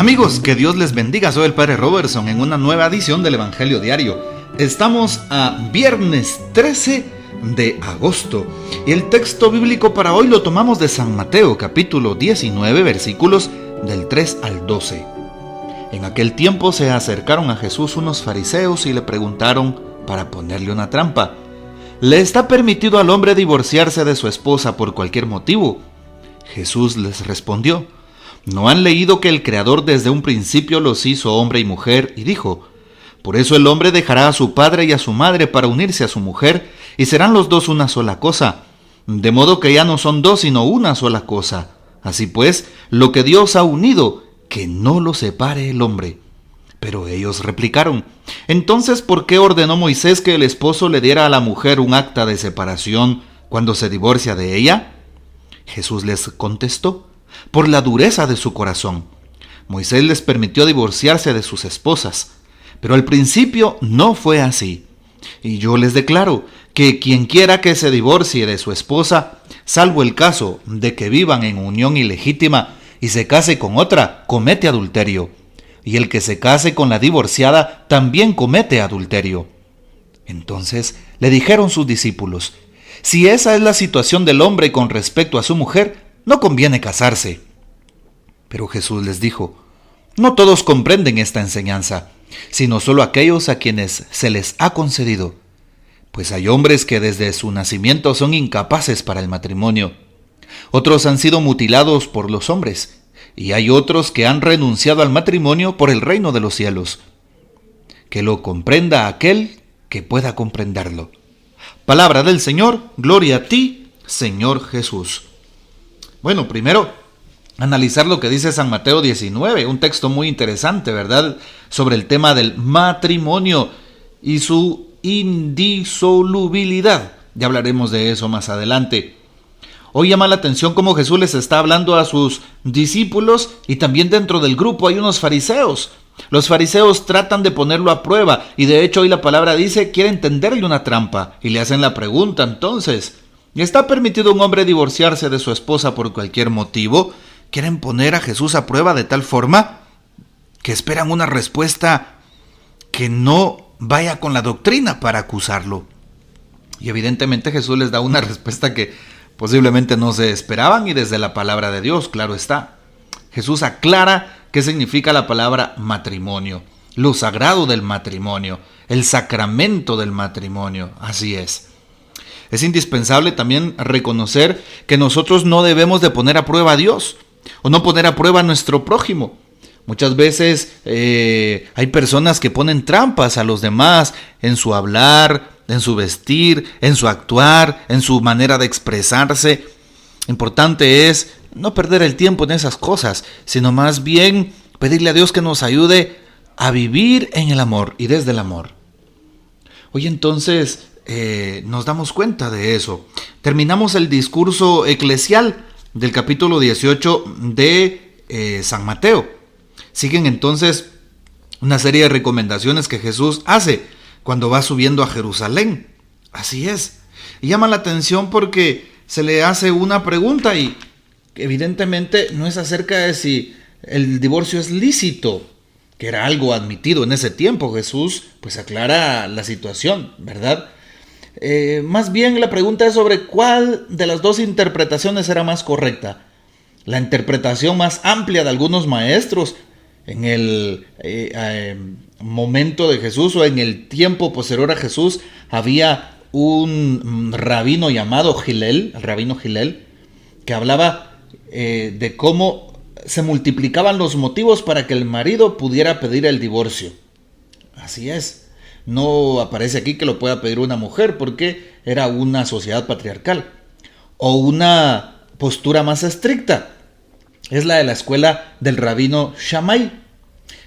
Amigos, que Dios les bendiga. Soy el Padre Robertson en una nueva edición del Evangelio Diario. Estamos a viernes 13 de agosto y el texto bíblico para hoy lo tomamos de San Mateo, capítulo 19, versículos del 3 al 12. En aquel tiempo se acercaron a Jesús unos fariseos y le preguntaron para ponerle una trampa: ¿le está permitido al hombre divorciarse de su esposa por cualquier motivo? Jesús les respondió: ¿no han leído que el Creador desde un principio los hizo hombre y mujer? Y dijo: por eso el hombre dejará a su padre y a su madre para unirse a su mujer, y serán los dos una sola cosa. De modo que ya no son dos, sino una sola cosa. Así pues, lo que Dios ha unido, que no lo separe el hombre. Pero ellos replicaron: entonces, ¿por qué ordenó Moisés que el esposo le diera a la mujer un acta de separación cuando se divorcia de ella? Jesús les contestó: por la dureza de su corazón. Moisés les permitió divorciarse de sus esposas, pero al principio no fue así. Y yo les declaro que quien quiera que se divorcie de su esposa, salvo el caso de que vivan en unión ilegítima y se case con otra, comete adulterio. Y el que se case con la divorciada también comete adulterio. Entonces le dijeron sus discípulos: si esa es la situación del hombre con respecto a su mujer, no conviene casarse. Pero Jesús les dijo: no todos comprenden esta enseñanza, sino solo aquellos a quienes se les ha concedido. Pues hay hombres que desde su nacimiento son incapaces para el matrimonio. Otros han sido mutilados por los hombres, y hay otros que han renunciado al matrimonio por el reino de los cielos. Que lo comprenda aquel que pueda comprenderlo. Palabra del Señor, gloria a ti, Señor Jesús. Bueno, primero, analizar lo que dice San Mateo 19, un texto muy interesante, ¿verdad? Sobre el tema del matrimonio y su indisolubilidad. Ya hablaremos de eso más adelante. Hoy llama la atención cómo Jesús les está hablando a sus discípulos y también dentro del grupo hay unos fariseos. Los fariseos tratan de ponerlo a prueba y de hecho hoy la palabra dice, quieren tenderle una trampa y le hacen la pregunta entonces: ¿está permitido a un hombre divorciarse de su esposa por cualquier motivo? Quieren poner a Jesús a prueba de tal forma que esperan una respuesta que no vaya con la doctrina para acusarlo. Y evidentemente Jesús les da una respuesta que posiblemente no se esperaban y desde la palabra de Dios, claro está. Jesús aclara qué significa la palabra matrimonio, lo sagrado del matrimonio, el sacramento del matrimonio, así es. Es indispensable también reconocer que nosotros no debemos de poner a prueba a Dios o no poner a prueba a nuestro prójimo. Muchas veces hay personas que ponen trampas a los demás en su hablar, en su vestir, en su actuar, en su manera de expresarse. Importante es no perder el tiempo en esas cosas, sino más bien pedirle a Dios que nos ayude a vivir en el amor y desde el amor. Hoy entonces nos damos cuenta de eso. Terminamos el discurso eclesial del capítulo 18 de San Mateo. Siguen entonces una serie de recomendaciones que Jesús hace cuando va subiendo a Jerusalén. Así es. Y llama la atención porque se le hace una pregunta y evidentemente no es acerca de si el divorcio es lícito, que era algo admitido en ese tiempo. Jesús pues aclara la situación, ¿verdad? Más bien la pregunta es sobre cuál de las dos interpretaciones era más correcta. La interpretación más amplia de algunos maestros en el momento de Jesús o en el tiempo posterior a Jesús había un rabino llamado Hillel, el rabino Hillel, que hablaba de cómo se multiplicaban los motivos para que el marido pudiera pedir el divorcio. Así es. No aparece aquí que lo pueda pedir una mujer porque era una sociedad patriarcal. O una postura más estricta es la de la escuela del rabino Shammai,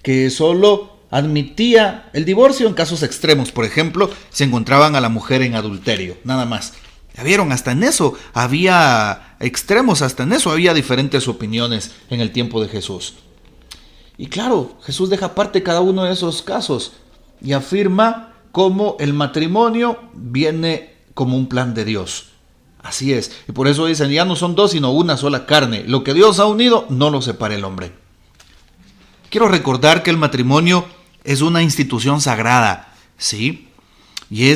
que solo admitía el divorcio en casos extremos. Por ejemplo, si encontraban a la mujer en adulterio, nada más. ¿Ya vieron? Hasta en eso había extremos, hasta en eso había diferentes opiniones en el tiempo de Jesús. Y claro, Jesús deja aparte cada uno de esos casos y afirma cómo el matrimonio viene como un plan de Dios. Así es. Y por eso dicen, ya no son dos, sino una sola carne. Lo que Dios ha unido, no lo separe el hombre. Quiero recordar que el matrimonio es una institución sagrada, ¿sí? Y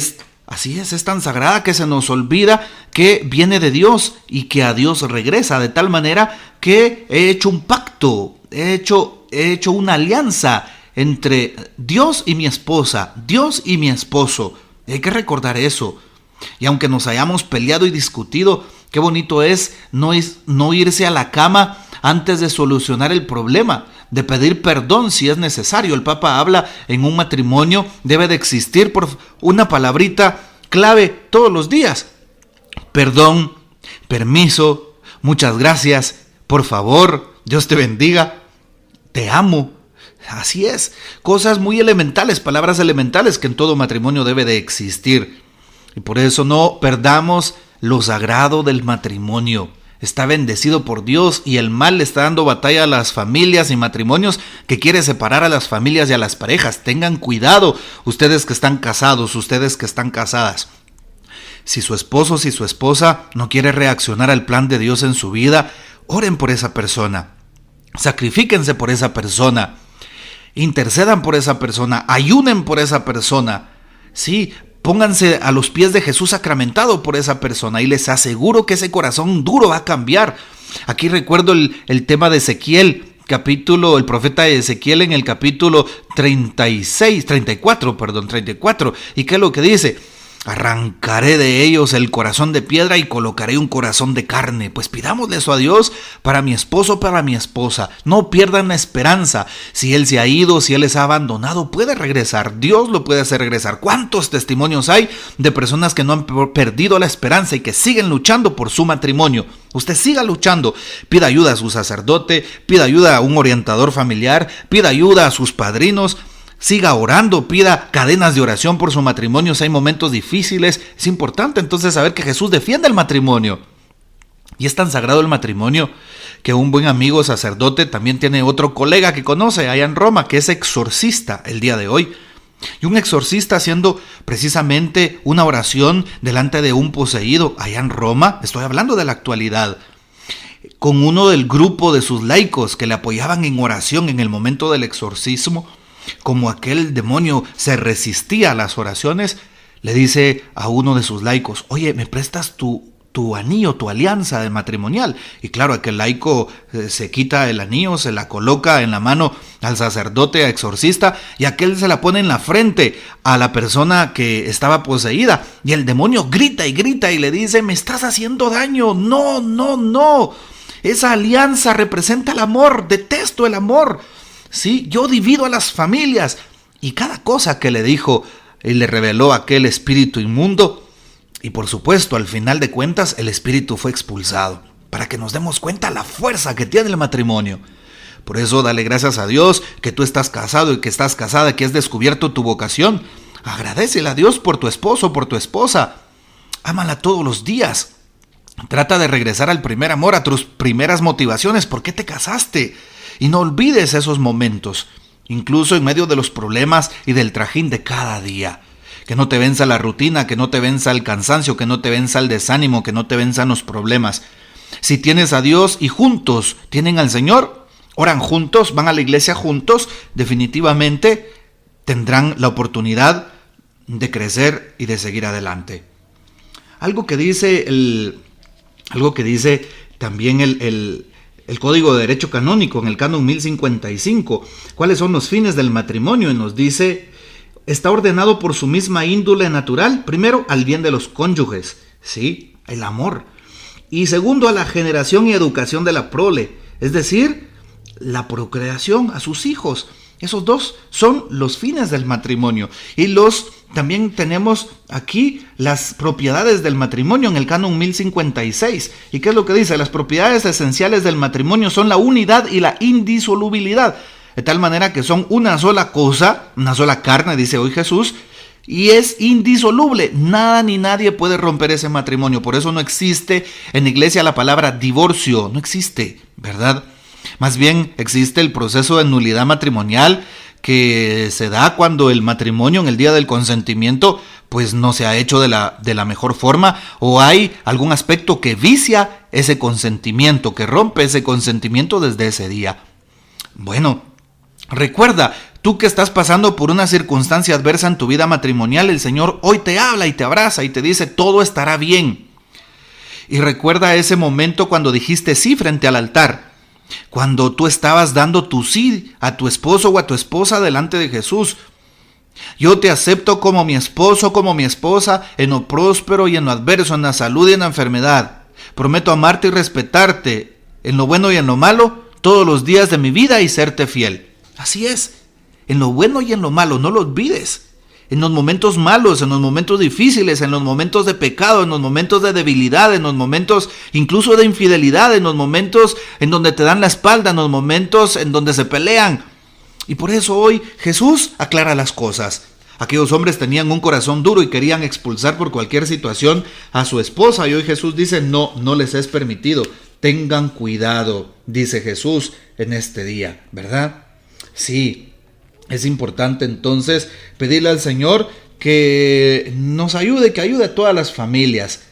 así es tan sagrada que se nos olvida que viene de Dios y que a Dios regresa, de tal manera que he hecho un pacto, he hecho una alianza entre Dios y mi esposa, Dios y mi esposo. Hay que recordar eso. Y aunque nos hayamos peleado y discutido, qué bonito es no irse a la cama antes de solucionar el problema, de pedir perdón si es necesario. El Papa habla en un matrimonio debe de existir por una palabrita clave todos los días: perdón, permiso, muchas gracias, por favor, Dios te bendiga, te amo. Así es, cosas muy elementales, palabras elementales que en todo matrimonio debe de existir. Y por eso no perdamos lo sagrado del matrimonio. Está bendecido por Dios y el mal le está dando batalla a las familias y matrimonios que quiere separar a las familias y a las parejas. Tengan cuidado, ustedes que están casados, ustedes que están casadas. Si su esposo, si su esposa no quiere reaccionar al plan de Dios en su vida, oren por esa persona. Sacrifíquense por esa persona. Intercedan por esa persona, ayunen por esa persona. Sí, pónganse a los pies de Jesús sacramentado por esa persona y les aseguro que ese corazón duro va a cambiar. Aquí recuerdo el tema de Ezequiel, el profeta de Ezequiel en el capítulo 34. ¿Y qué es lo que dice? Arrancaré de ellos el corazón de piedra y colocaré un corazón de carne. Pues pidámosle eso a Dios para mi esposo, para mi esposa. No pierdan la esperanza. Si él se ha ido, si él les ha abandonado, puede regresar. Dios lo puede hacer regresar. ¿Cuántos testimonios hay de personas que no han perdido la esperanza y que siguen luchando por su matrimonio? Usted siga luchando. Pida ayuda a su sacerdote, pida ayuda a un orientador familiar, pida ayuda a sus padrinos. Siga orando, pida cadenas de oración por su matrimonio. Si hay momentos difíciles, es importante entonces saber que Jesús defiende el matrimonio. Y es tan sagrado el matrimonio que un buen amigo sacerdote también tiene otro colega que conoce allá en Roma, que es exorcista el día de hoy. Y un exorcista haciendo precisamente una oración delante de un poseído allá en Roma, estoy hablando de la actualidad, con uno del grupo de sus laicos que le apoyaban en oración en el momento del exorcismo. Como aquel demonio se resistía a las oraciones, le dice a uno de sus laicos: oye, ¿me prestas tu anillo, tu alianza de matrimonial? Y claro, aquel laico se quita el anillo, se la coloca en la mano al sacerdote exorcista y aquel se la pone en la frente a la persona que estaba poseída. Y el demonio grita y grita y le dice: me estás haciendo daño, no. Esa alianza representa el amor, detesto el amor. Sí, yo divido a las familias. Y cada cosa que le dijo y le reveló aquel espíritu inmundo. Y por supuesto, al final de cuentas, el espíritu fue expulsado. Para que nos demos cuenta la fuerza que tiene el matrimonio. Por eso, dale gracias a Dios que tú estás casado y que estás casada, que has descubierto tu vocación. Agradécele a Dios por tu esposo, por tu esposa. Ámala todos los días. Trata de regresar al primer amor, a tus primeras motivaciones. ¿Por qué te casaste? Y no olvides esos momentos, incluso en medio de los problemas y del trajín de cada día. Que no te venza la rutina, que no te venza el cansancio, que no te venza el desánimo, que no te venzan los problemas. Si tienes a Dios y juntos tienen al Señor, oran juntos, van a la iglesia juntos, definitivamente tendrán la oportunidad de crecer y de seguir adelante. Algo que dice también el Código de Derecho Canónico en el Canon 1055. ¿Cuáles son los fines del matrimonio? Y nos dice: está ordenado por su misma índole natural, primero al bien de los cónyuges, ¿sí? El amor. Y segundo, a la generación y educación de la prole, es decir, la procreación a sus hijos. Esos dos son los fines del matrimonio. Y también tenemos aquí las propiedades del matrimonio en el Canon 1056. ¿Y qué es lo que dice? Las propiedades esenciales del matrimonio son la unidad y la indisolubilidad. De tal manera que son una sola cosa, una sola carne, dice hoy Jesús, y es indisoluble. Nada ni nadie puede romper ese matrimonio. Por eso no existe en la iglesia la palabra divorcio. No existe, ¿verdad? Más bien existe el proceso de nulidad matrimonial que se da cuando el matrimonio en el día del consentimiento pues no se ha hecho de la mejor forma, o hay algún aspecto que vicia ese consentimiento, que rompe ese consentimiento desde ese día. Bueno, Recuerda, tú que estás pasando por una circunstancia adversa en tu vida matrimonial, el Señor hoy te habla y te abraza y te dice, todo estará bien. Y recuerda ese momento cuando dijiste sí frente al altar, cuando tú estabas dando tu sí a tu esposo o a tu esposa delante de Jesús. Yo te acepto como mi esposo, como mi esposa, en lo próspero y en lo adverso, en la salud y en la enfermedad. Prometo amarte y respetarte, en lo bueno y en lo malo, todos los días de mi vida y serte fiel. Así es, en lo bueno y en lo malo, no lo olvides. En los momentos malos, en los momentos difíciles, en los momentos de pecado, en los momentos de debilidad, en los momentos incluso de infidelidad, en los momentos en donde te dan la espalda, en los momentos en donde se pelean. Y por eso hoy Jesús aclara las cosas. Aquellos hombres tenían un corazón duro y querían expulsar por cualquier situación a su esposa. Y hoy Jesús dice, no les es permitido. Tengan cuidado, dice Jesús en este día, ¿verdad? Sí. Es importante entonces pedirle al Señor que nos ayude, que ayude a todas las familias.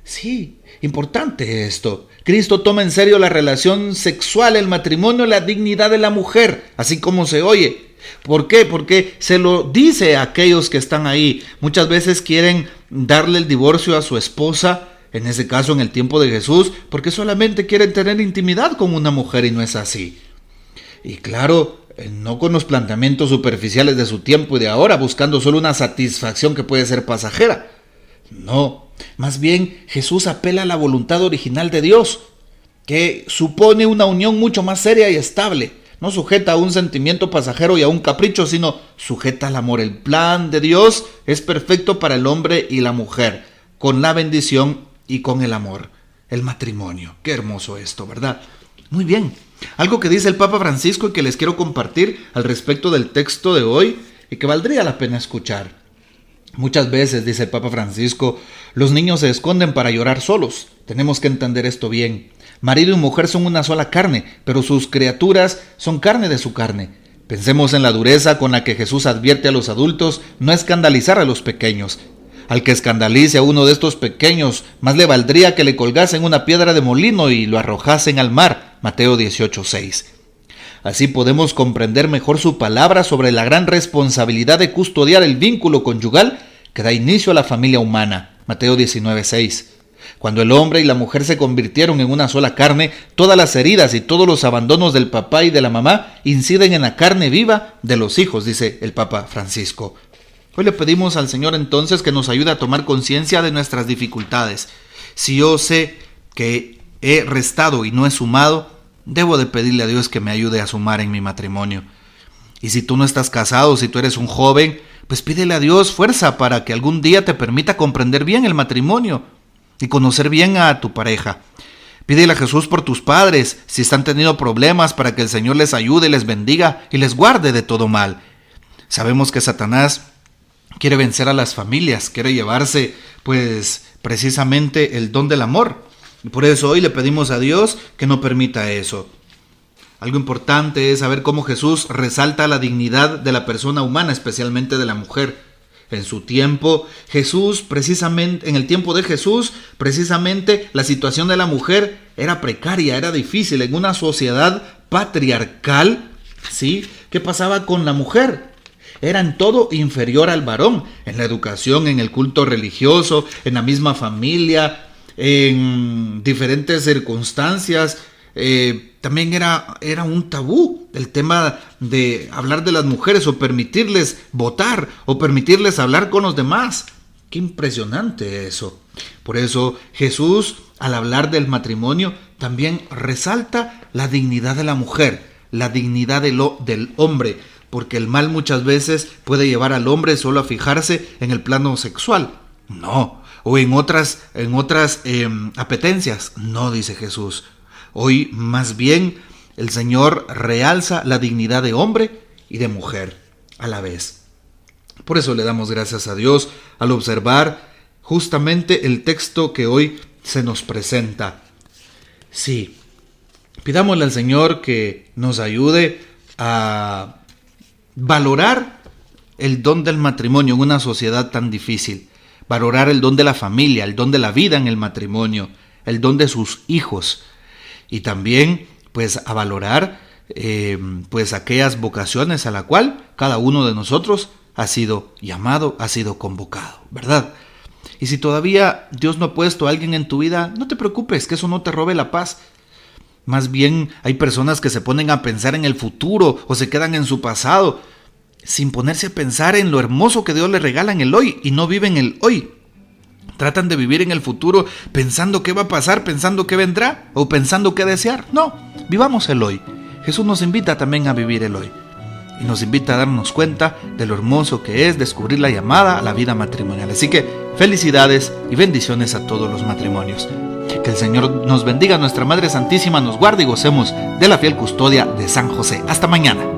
Sí, importante esto. Cristo toma en serio la relación sexual, el matrimonio, la dignidad de la mujer, así como se oye. ¿Por qué? Porque se lo dice a aquellos que están ahí. Muchas veces quieren darle el divorcio a su esposa, en ese caso en el tiempo de Jesús, porque solamente quieren tener intimidad con una mujer y no es así. Y claro, no con los planteamientos superficiales de su tiempo y de ahora, buscando solo una satisfacción que puede ser pasajera. No, más bien Jesús apela a la voluntad original de Dios, que supone una unión mucho más seria y estable, no sujeta a un sentimiento pasajero y a un capricho, sino sujeta al amor. El plan de Dios es perfecto para el hombre y la mujer, con la bendición y con el amor. El matrimonio, qué hermoso esto, ¿verdad? Muy bien. Algo que dice el Papa Francisco y que les quiero compartir al respecto del texto de hoy y que valdría la pena escuchar. Muchas veces, dice el Papa Francisco, los niños se esconden para llorar solos. Tenemos que entender esto bien. Marido y mujer son una sola carne, pero sus criaturas son carne de su carne. Pensemos en la dureza con la que Jesús advierte a los adultos no escandalizar a los pequeños. Al que escandalice a uno de estos pequeños, más le valdría que le colgasen una piedra de molino y lo arrojasen al mar. Mateo 18:6. Así podemos comprender mejor su palabra sobre la gran responsabilidad de custodiar el vínculo conyugal que da inicio a la familia humana. Mateo 19:6. Cuando el hombre y la mujer se convirtieron en una sola carne, todas las heridas y todos los abandonos del papá y de la mamá inciden en la carne viva de los hijos, dice el Papa Francisco. Hoy le pedimos al Señor entonces que nos ayude a tomar conciencia de nuestras dificultades. Si yo sé que he restado y no he sumado, debo de pedirle a Dios que me ayude a sumar en mi matrimonio. Y si tú no estás casado, si tú eres un joven, pues pídele a Dios fuerza para que algún día te permita comprender bien el matrimonio y conocer bien a tu pareja. Pídele a Jesús por tus padres, si están teniendo problemas, para que el Señor les ayude, les bendiga y les guarde de todo mal. Sabemos que Satanás quiere vencer a las familias, quiere llevarse pues precisamente el don del amor. Y por eso hoy le pedimos a Dios que no permita eso. Algo importante es saber cómo Jesús resalta la dignidad de la persona humana, especialmente de la mujer. En su tiempo, en el tiempo de Jesús, precisamente la situación de la mujer era precaria, era difícil. En una sociedad patriarcal, ¿sí? ¿Qué pasaba con la mujer? Era en todo inferior al varón, en la educación, en el culto religioso, en la misma familia, en diferentes circunstancias. También era un tabú el tema de hablar de las mujeres o permitirles votar o permitirles hablar con los demás. Qué impresionante eso. Por eso Jesús, al hablar del matrimonio, también resalta la dignidad de la mujer, la dignidad del hombre, porque el mal muchas veces puede llevar al hombre solo a fijarse en el plano sexual. No, o en otras apetencias. No, dice Jesús. Hoy más bien el Señor realza la dignidad de hombre y de mujer a la vez. Por eso le damos gracias a Dios al observar justamente el texto que hoy se nos presenta. Sí, pidámosle al Señor que nos ayude a valorar el don del matrimonio en una sociedad tan difícil. Valorar el don de la familia, el don de la vida en el matrimonio, el don de sus hijos. Y también, pues, a valorar pues aquellas vocaciones a la cual cada uno de nosotros ha sido llamado, ha sido convocado, ¿verdad? Y si todavía Dios no ha puesto a alguien en tu vida, no te preocupes, que eso no te robe la paz. Más bien hay personas que se ponen a pensar en el futuro o se quedan en su pasado sin ponerse a pensar en lo hermoso que Dios le regala en el hoy y no viven el hoy. Tratan de vivir en el futuro pensando qué va a pasar, pensando qué vendrá o pensando qué desear. No, vivamos el hoy. Jesús nos invita también a vivir el hoy y nos invita a darnos cuenta de lo hermoso que es descubrir la llamada a la vida matrimonial. Así que felicidades y bendiciones a todos los matrimonios. Que el Señor nos bendiga, nuestra Madre Santísima nos guarde y gocemos de la fiel custodia de San José. Hasta mañana.